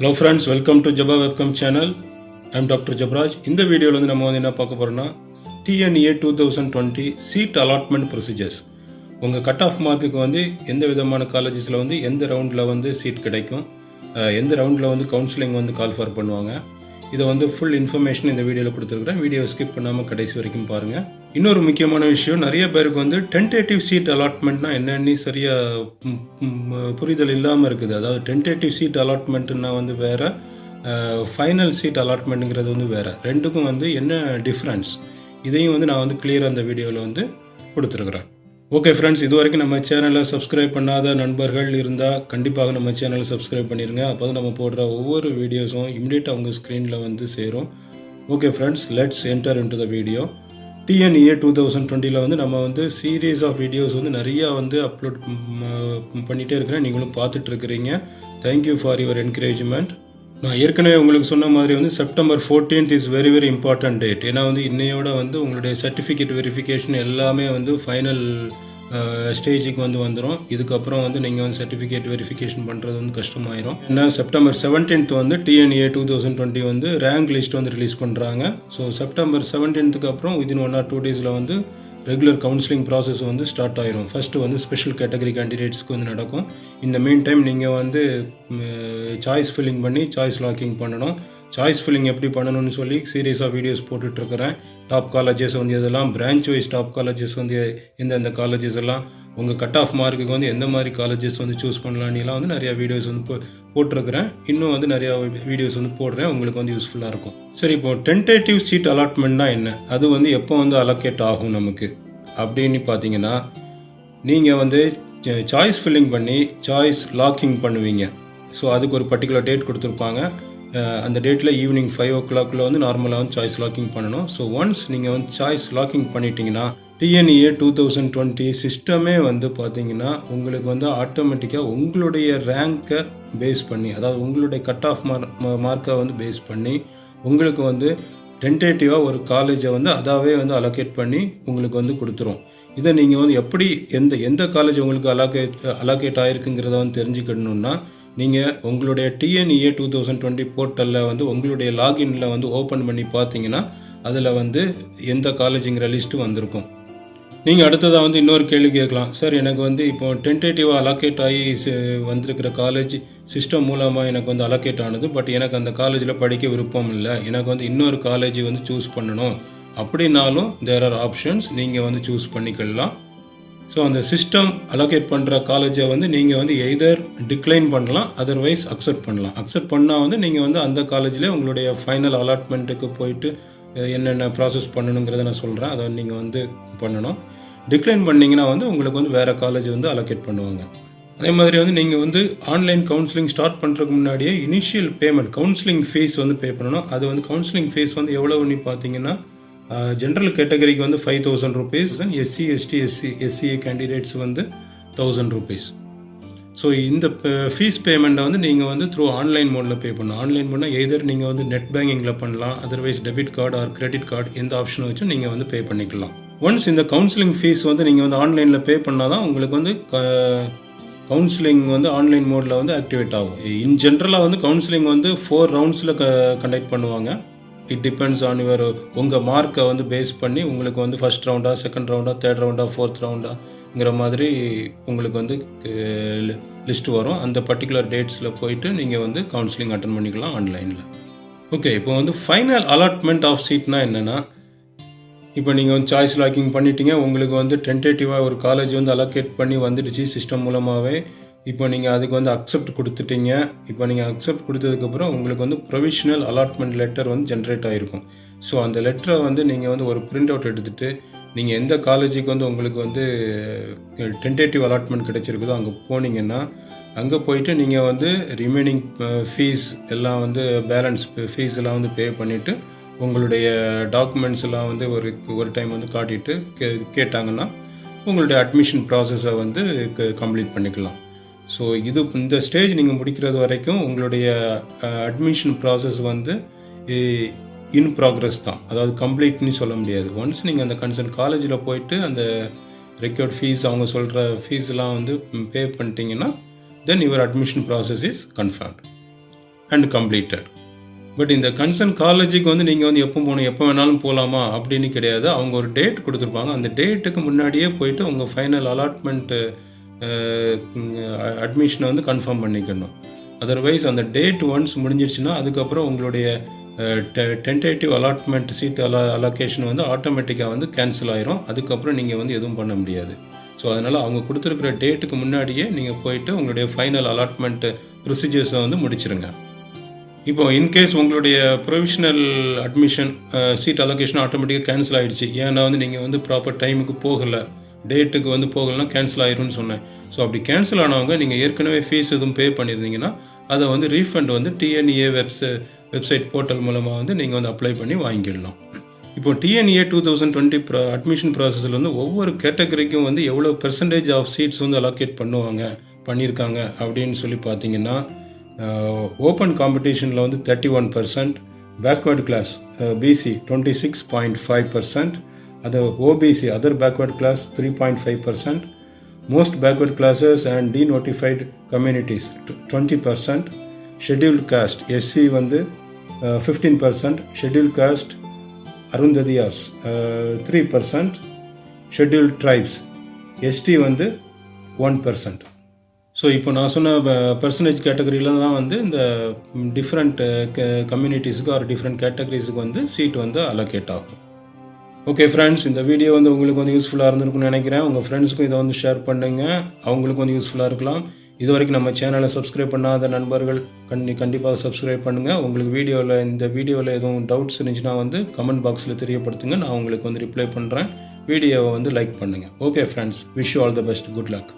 Hello friends, welcome to Jeba webcam channel. I am Dr. Jabraj. இந்த வீடியோவில் வந்து நம்ம வந்து என்ன பார்க்க போகிறோம்னா TNEA 2020 சீட் அலாட்மெண்ட் ப்ரொசீஜர்ஸ். உங்கள் கட் ஆஃப் மார்க்குக்கு வந்து எந்த விதமான காலேஜஸில் வந்து எந்த ரவுண்டில் வந்து சீட் கிடைக்கும், எந்த ரவுண்டில் வந்து கவுன்சிலிங் வந்து கால் ஃபார் பண்ணுவாங்க, இதை வந்து ஃபுல் இன்ஃபர்மேஷன் இந்த வீடியோவில் கொடுத்துருக்குறேன். வீடியோ ஸ்கிப் பண்ணாமல் கடைசி வரைக்கும் பாருங்கள். இன்னொரு முக்கியமான விஷயம், நிறைய பேருக்கு வந்து டென்டேட்டிவ் சீட் அலாட்மெண்ட்னா என்னன்னு சரியாக புரிதல் இல்லாமல் இருக்குது. அதாவது டென்டேட்டிவ் சீட் அலாட்மெண்ட்னா வந்து வேறு, ஃபைனல் சீட் அலாட்மெண்ட்டுங்கிறது வந்து வேறு. ரெண்டுக்கும் வந்து என்ன டிஃப்ரென்ஸ், இதையும் வந்து நான் வந்து கிளியராக அந்த வீடியோவில் வந்து கொடுத்துருக்குறேன். ஓகே ஃப்ரெண்ட்ஸ், இது வரைக்கும் நம்ம சேனலை சப்ஸ்கிரைப் பண்ணாத நண்பர்கள் இருந்தால் கண்டிப்பாக நம்ம சேனலை சப்ஸ்கிரைப் பண்ணிடுங்க. அப்போ தான் நம்ம போடுற ஒவ்வொரு வீடியோஸும் இமிடியேட்டாக உங்கள் ஸ்க்ரீனில் வந்து சேரும். Okay friends, let's enter into the video. TNEA 2020 வந்து நம்ம வந்து சீரீஸ் ஆஃப் வீடியோஸ் வந்து நிறையா வந்து அப்லோட் பண்ணிகிட்டே இருக்கிறேன். நீங்களும் பார்த்துட்ருக்கிறீங்க. Thank you for your encouragement. நான் ஏற்கனவே உங்களுக்கு சொன்ன மாதிரி வந்து September 14th is very very important date. ஏன்னா வந்து இன்னையோட வந்து உங்களுடைய சர்டிஃபிகேட் வெரிஃபிகேஷன் எல்லாமே வந்து ஃபைனல் ஸ்டேஜுக்கு வந்து வந்துடும். இதுக்கப்புறம் வந்து நீங்கள் வந்து சர்டிஃபிகேட் வெரிஃபிகேஷன் பண்ணுறது வந்து கஷ்டமாயிரும். ஏன்னா செப்டம்பர் 17th வந்து TNEA 2020 வந்து ரேங்க் லிஸ்ட் வந்து ரிலீஸ் பண்ணுறாங்க. ஸோ செப்டம்பர் 17th அப்புறம் வித்தின் 1 or 2 days வந்து ரெகுலர் கவுன்சிலிங் ப்ராசஸ் வந்து ஸ்டார்ட் ஆயிரும். ஃபஸ்ட்டு வந்து ஸ்பெஷல் கேட்டகரி கேண்டிடேட்ஸ்க்கு வந்து நடக்கும். இந்த மீன் டைம் நீங்கள் வந்து சாய்ஸ் ஃபில்லிங் பண்ணி சாய்ஸ் லாக்கிங் பண்ணணும். சாய்ஸ் ஃபில்லிங் எப்படி பண்ணணும்னு சொல்லி சீரியஸாக வீடியோஸ் போட்டுட்ருக்கிறேன். டாப் காலேஜஸ் வந்து எதெல்லாம், பிரான்ச் வைஸ் டாப் காலேஜஸ் வந்து எந்தெந்த காலேஜஸ் எல்லாம், உங்கள் கட் ஆஃப் மார்க்குக்கு வந்து எந்த மாதிரி காலேஜஸ் வந்து சூஸ் பண்ணலான்னுலாம் வந்து நிறையா வீடியோஸ் வந்து போட்டிருக்கிறேன். இன்னும் வந்து நிறையா வீடியோஸ் வந்து போடுறேன், உங்களுக்கு வந்து யூஸ்ஃபுல்லாக இருக்கும். சரி, இப்போ டென்டேட்டிவ் சீட் அலாட்மெண்ட்னா என்ன, அது வந்து எப்போ வந்து அலோகேட் ஆகும் நமக்கு அப்படின்னு பார்த்தீங்கன்னா, நீங்கள் வந்து சாய்ஸ் ஃபில்லிங் பண்ணி சாய்ஸ் லாக்கிங் பண்ணுவீங்க. ஸோ அதுக்கு ஒரு பர்டிகுலர் டேட் கொடுத்துருப்பாங்க. அந்த டேட்டில் ஈவினிங் 5 o'clock வந்து நார்மலாக வந்து சாய்ஸ் லாக்கிங் பண்ணணும். ஸோ ஒன்ஸ் நீங்கள் வந்து சாய்ஸ் லாக்கிங் பண்ணிட்டீங்கன்னா TNEA 2020 சிஸ்டமே வந்து பார்த்தீங்கன்னா உங்களுக்கு வந்து ஆட்டோமேட்டிக்காக உங்களுடைய ரேங்கை பேஸ் பண்ணி, அதாவது உங்களுடைய கட் ஆஃப் மார்க்கை வந்து பேஸ் பண்ணி உங்களுக்கு வந்து டென்டேட்டிவாக ஒரு காலேஜை வந்து அதாவே வந்து அலோகேட் பண்ணி உங்களுக்கு வந்து கொடுத்துரும். இதை நீங்கள் வந்து எப்படி எந்த காலேஜ் உங்களுக்கு அலோகேட் ஆகிருக்குங்கிறத வந்து தெரிஞ்சுக்கணுன்னா, நீங்கள் உங்களுடைய TNEA 2020 போர்ட்டலில் வந்து உங்களுடைய லாகின்ல வந்து ஓப்பன் பண்ணி பார்த்தீங்கன்னா அதில் வந்து எந்த காலேஜுங்கிற லிஸ்ட்டு வந்திருக்கும். நீங்கள் அடுத்ததாக வந்து இன்னொரு கேள்வி கேட்கலாம், சார் எனக்கு வந்து இப்போ டென்டேட்டிவாக அலோகேட் ஆகி வந்திருக்கிற காலேஜ் சிஸ்டம் மூலமாக எனக்கு வந்து அலோகேட் ஆனது, பட் எனக்கு அந்த காலேஜில் படிக்க விருப்பம் இல்லை, எனக்கு வந்து இன்னொரு காலேஜ் வந்து சூஸ் பண்ணணும் அப்படின்னாலும் தேர் ஆர் ஆப்ஷன்ஸ், நீங்கள் வந்து சூஸ் பண்ணிக்கலாம். ஸோ அந்த சிஸ்டம் அலோகேட் பண்ணுற காலேஜை வந்து நீங்கள் வந்து எய்தர் டிக்ளைன் பண்ணலாம், அதர்வைஸ் அக்செப்ட் பண்ணலாம். அக்செப்ட் பண்ணால் வந்து நீங்கள் வந்து அந்த காலேஜில் உங்களுடைய ஃபைனல் அலாட்மெண்ட்டுக்கு போயிட்டு என்னென்ன ப்ராசஸ் பண்ணணுங்கிறத நான் சொல்கிறேன், அதை நீங்கள் வந்து பண்ணணும். டிக்ளைன் பண்ணிங்கன்னா வந்து உங்களுக்கு வந்து வேறு காலேஜ் வந்து அலோகேட் பண்ணுவாங்க. அதே மாதிரி வந்து நீங்கள் வந்து ஆன்லைன் கவுன்சிலிங் ஸ்டார்ட் பண்ணுறதுக்கு முன்னாடியே இனிஷியல் பேமெண்ட், கவுன்சிலிங் ஃபீஸ் வந்து பே பண்ணணும். அது வந்து கவுன்சிலிங் ஃபீஸ் வந்து எவ்வளோன்னு பார்த்தீங்கன்னா, ஜென்ரல் கேட்டகரிக்கு வந்து 5,000 rupees, SC ST SCA candidates வந்து 1,000 rupees. ஸோ இந்த ஃபீஸ் பேமெண்ட்டை வந்து நீங்கள் வந்து த்ரூ ஆன்லைன் மோடில் பே பண்ணணும். ஆன்லைன் மோட்னா எய்தர் நீங்கள் வந்து நெட் பேங்கிங்கில் பண்ணலாம், otherwise debit card or credit card, எந்த ஆப்ஷனை வச்சு நீங்கள் வந்து பே பண்ணிக்கலாம். ஒன்ஸ் இந்த கவுன்சிலிங் ஃபீஸ் வந்து நீங்கள் வந்து ஆன்லைனில் பே பண்ணால் தான் உங்களுக்கு வந்து கவுன்சிலிங் வந்து ஆன்லைன் மோடில் வந்து ஆக்டிவேட் ஆகும். இன் ஜென்ரலாக வந்து கவுன்சிலிங் வந்து 4 rounds கண்டக்ட் பண்ணுவாங்க. இட் டிபெண்ட்ஸ் ஆன் யுவர் உங்கள் மார்க்கை வந்து பேஸ் பண்ணி உங்களுக்கு வந்து ஃபஸ்ட் ரவுண்டா, செகண்ட் ரவுண்டா, தேர்ட் ரவுண்டா, ஃபோர்த் ரவுண்டாங்கிற மாதிரி உங்களுக்கு வந்து லிஸ்ட் வரும். அந்த பர்டிகுலர் டேட்ஸில் போயிட்டு நீங்கள் வந்து கவுன்சிலிங் அட்டன் பண்ணிக்கலாம் ஆன்லைனில். ஓகே, இப்போ வந்து ஃபைனல் அலாட்மெண்ட் ஆஃப் சீட்னா என்னென்னா, இப்போ நீங்கள் வந்து சாய்ஸ் லாக்கிங் பண்ணிட்டீங்க, உங்களுக்கு வந்து டென்டேட்டிவாக ஒரு காலேஜ் வந்து அலோகேட் பண்ணி வந்துடுச்சு சிஸ்டம் மூலமாகவே. இப்போ நீங்கள் அதுக்கு வந்து அக்செப்ட் கொடுத்துட்டீங்க. இப்போ நீங்கள் அக்செப்ட் கொடுத்ததுக்கப்புறம் உங்களுக்கு வந்து ப்ரொவிஷனல் அலாட்மெண்ட் லெட்டர் வந்து ஜென்ரேட் ஆகிருக்கும். ஸோ அந்த லெட்டரை வந்து நீங்கள் வந்து ஒரு பிரிண்ட் அவுட் எடுத்துகிட்டு நீங்கள் எந்த காலேஜுக்கு வந்து உங்களுக்கு வந்து டென்டேட்டிவ் அலாட்மெண்ட் கிடைச்சிருக்குதோ அங்கே போனீங்கன்னா, அங்கே போயிட்டு நீங்கள் வந்து ரிமைனிங் ஃபீஸ் எல்லாம் வந்து பேலன்ஸ் ஃபீஸ் எல்லாம் வந்து பே பண்ணிவிட்டு உங்களுடைய டாக்குமெண்ட்ஸ் எல்லாம் வந்து ஒரு டைம் வந்து காட்டிட்டு கேட்டாங்கன்னா உங்களுடைய அட்மிஷன் ப்ராசஸை வந்து கம்ப்ளீட் பண்ணிக்கலாம். ஸோ இந்த ஸ்டேஜ் நீங்கள் முடிக்கிறது வரைக்கும் உங்களுடைய அட்மிஷன் ப்ராசஸ் வந்து இன் ப்ராக்ரஸ் தான், அதாவது கம்ப்ளீட்னு சொல்ல முடியாது. ஒன்ஸ் நீங்கள் அந்த கன்சர்ன் காலேஜில் போயிட்டு அந்த ரெக்யர்ட் ஃபீஸ், அவங்க சொல்கிற ஃபீஸ்லாம் வந்து பே பண்ணிட்டீங்கன்னா then your admission process is confirmed. And completed. But இந்த கன்சர்ன் காலேஜுக்கு வந்து நீங்கள் வந்து எப்போ போகணும், எப்போ வேணாலும் போகலாமா அப்படின்னு கிடையாது. அவங்க ஒரு டேட் கொடுத்துருப்பாங்க. அந்த டேட்டுக்கு முன்னாடியே போயிட்டு உங்கள் ஃபைனல் அலாட்மெண்ட்டு அட்மிஷனை வந்து கன்ஃபார்ம் பண்ணிக்கணும். அதர்வைஸ் அந்த டேட் ஒன்ஸ் முடிஞ்சிருச்சுன்னா அதுக்கப்புறம் உங்களுடைய டென்டேட்டிவ் அலாட்மெண்ட் சீட் அலோகேஷன் வந்து ஆட்டோமேட்டிக்காக வந்து கேன்சல் ஆயிரும். அதுக்கப்புறம் நீங்கள் வந்து எதுவும் பண்ண முடியாது. ஸோ அதனால் அவங்க கொடுத்துருக்குற டேட்டுக்கு முன்னாடியே நீங்கள் போயிட்டு உங்களுடைய ஃபைனல் அலாட்மெண்ட் ப்ரொசீஜர்ஸை வந்து முடிச்சிருங்க. இப்போ இன்கேஸ் உங்களுடைய ப்ரொவிஷனல் அட்மிஷன் சீட் அலோகேஷன் ஆட்டோமேட்டிக்காக கேன்சல் ஆகிடுச்சு, ஏன்னா வந்து நீங்கள் வந்து ப்ராப்பர் டைமுக்கு போகலை, டேட்டுக்கு வந்து போகலைன்னா கேன்சல் ஆயிரும்னு சொன்னேன். ஸோ அப்படி கேன்சல் ஆனவங்க நீங்கள் ஏற்கனவே ஃபீஸ் எதுவும் பே பண்ணியிருந்தீங்கன்னா அதை வந்து ரீஃபண்ட் வந்து TNEA வெப்சைட் போர்ட்டல் மூலமாக வந்து நீங்கள் வந்து அப்ளை பண்ணி வாங்கிடலாம். இப்போ TNEA 2020 அட்மிஷன் ப்ராசஸில் வந்து ஒவ்வொரு கேட்டகரிக்கும் வந்து எவ்வளோ பெர்சன்டேஜ் ஆஃப் சீட்ஸ் வந்து அலோகேட் பண்ணியிருக்காங்க அப்படின்னு சொல்லி பார்த்தீங்கன்னா, ஓப்பன் காம்படிஷனில் வந்து 31%, பேக்வேர்டு கிளாஸ் BC 26.5%, அது OBC other backward class 3.5%, most backward classes and denotified communities 20%, scheduled caste SC வந்து 15%, scheduled caste அருந்ததியாஸ் 3%, scheduled tribes ST வந்து 1%. ஸோ இப்போ நான் சொன்ன பர்சன்டேஜ் கேட்டகரியில் தான் வந்து இந்த டிஃப்ரெண்ட் கம்யூனிட்டிஸுக்கு ஆர் டிஃப்ரெண்ட் கேட்டகரிஸுக்கு வந்து சீட் வந்து அலோகேட் ஆகும். ஓகே ஃப்ரெண்ட்ஸ், இந்த வீடியோ வந்து உங்களுக்கு வந்து யூஸ்ஃபுல்லாக இருந்திருக்குன்னு நினைக்கிறேன். உங்கள் ஃப்ரெண்ட்ஸுக்கும் இதை வந்து ஷேர் பண்ணுங்கள், அவங்களுக்கும் வந்து யூஸ்ஃபுல்லாக இருக்கலாம். இது வரைக்கும் நம்ம சேனலை சப்ஸ்கிரைப் பண்ணாத நண்பர்கள் கண்டிப்பாக சப்ஸ்கிரைப் பண்ணுங்கள். உங்களுக்கு இந்த வீடியோவில் எதுவும் டவுட்ஸ் இருந்துச்சுன்னா வந்து கமெண்ட் பாக்ஸில் தெரியப்படுத்துங்க, நான் உங்களுக்கு வந்து ரிப்ளை பண்ணுறேன். வீடியோவை வந்து லைக் பண்ணுங்கள். Okay friends, wish you all the best, good luck.